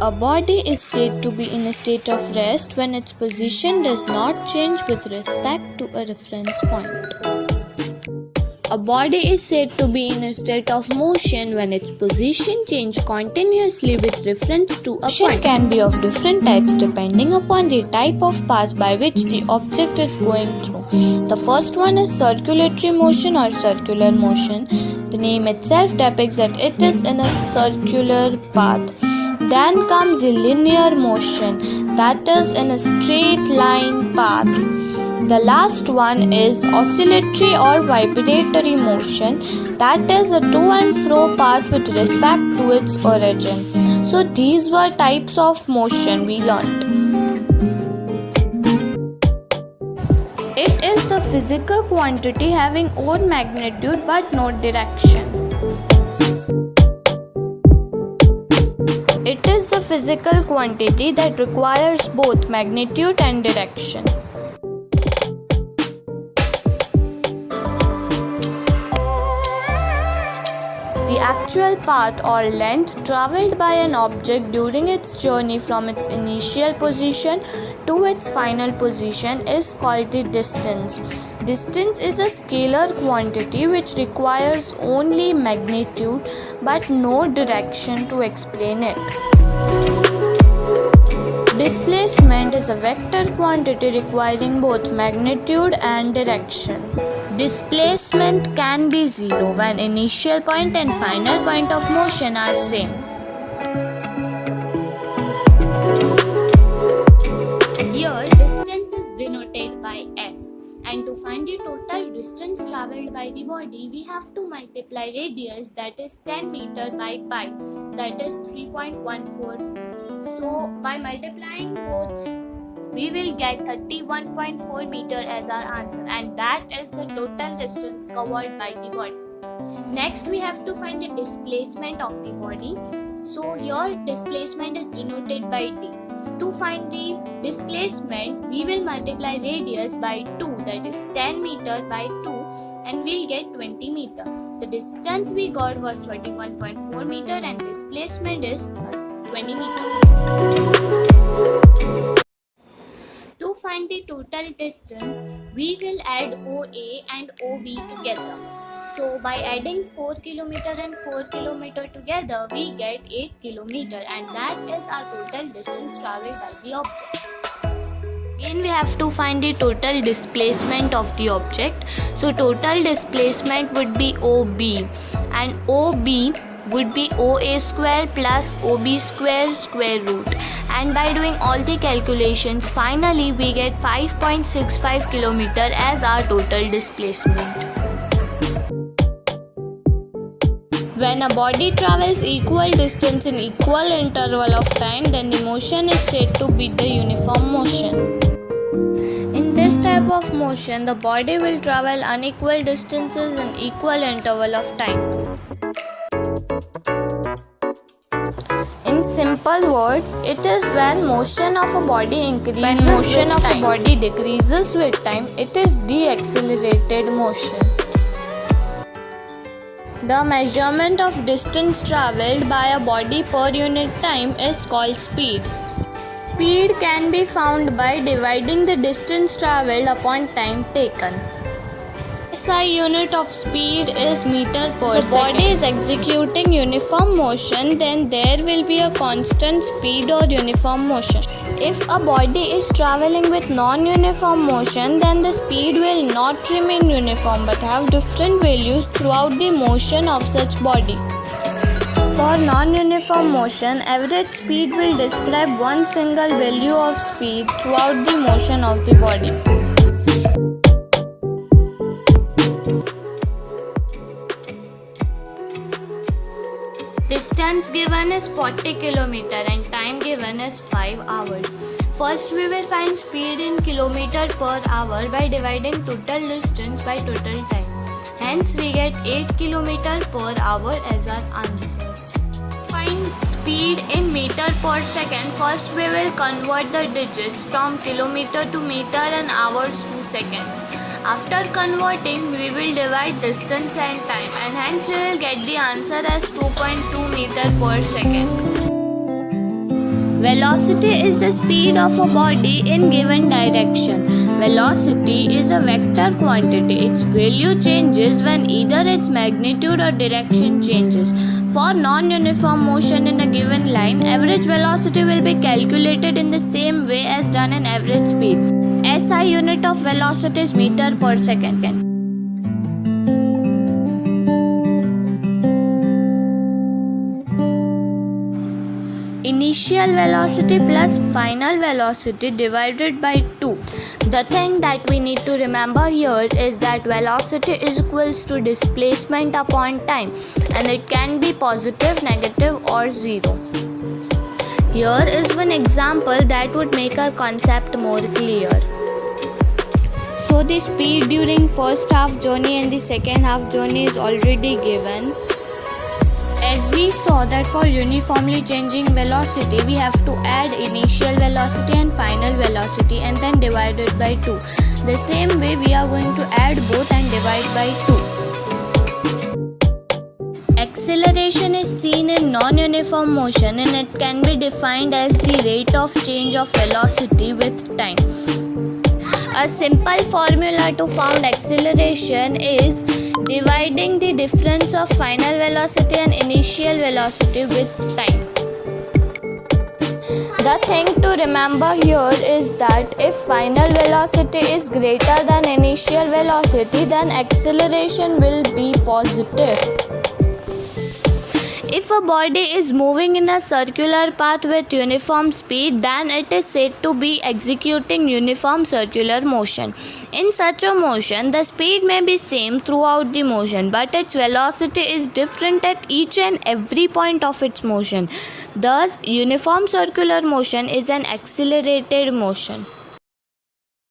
A body is said to be in a state of rest when its position does not change with respect to a reference point. A body is said to be in a state of motion when its position changes continuously with reference to a point. Motion can be of different types depending upon the type of path by which the object is going through. The first one is circulatory motion or circular motion. The name itself depicts that it is in a circular path. Then comes the linear motion, that is in a straight line path. The last one is oscillatory or vibratory motion, that is a to and fro path with respect to its origin. So these were types of motion we learnt. It is the physical quantity having own magnitude but no direction. It is the physical quantity that requires both magnitude and direction. The actual path or length travelled by an object during its journey from its initial position to its final position is called the distance. Distance is a scalar quantity which requires only magnitude but no direction to explain it. Displacement is a vector quantity requiring both magnitude and direction. Displacement can be zero when initial point and final point of motion are same. Here, distance is denoted by s. And to find the total distance travelled by the body, we have to multiply radius, that is 10 meter, by pi, that is 3.14. So by multiplying both, we will get 31.4 meter as our answer, and that is the total distance covered by the body. Next, we have to find the displacement of the body. So here displacement is denoted by d. To find the displacement, we will multiply radius by 2, that is 10 meter by 2, and we'll get 20 meter. The distance we got was 21.4 meter and displacement is 20 meter. To find the total distance, we will add OA and OB together. So by adding 4 km and 4 km together, we get 8 km, and that is our total distance travelled by the object. Again we have to find the total displacement of the object. So total displacement would be OB, and OB would be OA square plus OB square root. And by doing all the calculations, finally we get 5.65 km as our total displacement. When a body travels equal distance in equal interval of time, then the motion is said to be the uniform motion. In this type of motion, the body will travel unequal distances in equal interval of time. In simple words, it is when motion of a body increases when motion of a body decreases with time, it is deaccelerated motion. The measurement of distance travelled by a body per unit time is called speed. Speed can be found by dividing the distance travelled upon time taken. SI unit of speed is meter per second. If the body is executing uniform motion, then there will be a constant speed or uniform motion. If a body is travelling with non-uniform motion, then the speed will not remain uniform but have different values throughout the motion of such body. For non-uniform motion, average speed will describe one single value of speed throughout the motion of the body. Distance given is 40 km and time given is 5 hours. First we will find speed in kilometer per hour by dividing total distance by total time. Hence we get 8 km per hour as our answer. Find speed in meter per second. First we will convert the digits from kilometer to meter and hours to seconds. After converting, we will divide distance and time, and hence we will get the answer as 2.2 meter per second. Velocity is the speed of a body in given direction. Velocity is a vector quantity. Its value changes when either its magnitude or direction changes. For non-uniform motion in a given line, average velocity will be calculated in the same way as done in average speed. SI unit of velocity is meter per second. Initial velocity plus final velocity divided by 2. The thing that we need to remember here is that velocity is equals to displacement upon time, and it can be positive, negative or 0. Here is one example that would make our concept more clear. So the speed during first half journey and the second half journey is already given. As we saw that for uniformly changing velocity, we have to add initial velocity and final velocity and then divide it by 2. The same way we are going to add both and divide by 2. Acceleration is seen in non-uniform motion and it can be defined as the rate of change of velocity with time. A simple formula to found acceleration is dividing the difference of final velocity and initial velocity with time. The thing to remember here is that if final velocity is greater than initial velocity, then acceleration will be positive. If a body is moving in a circular path with uniform speed, then it is said to be executing uniform circular motion. In such a motion, the speed may be same throughout the motion, but its velocity is different at each and every point of its motion. Thus, uniform circular motion is an accelerated motion.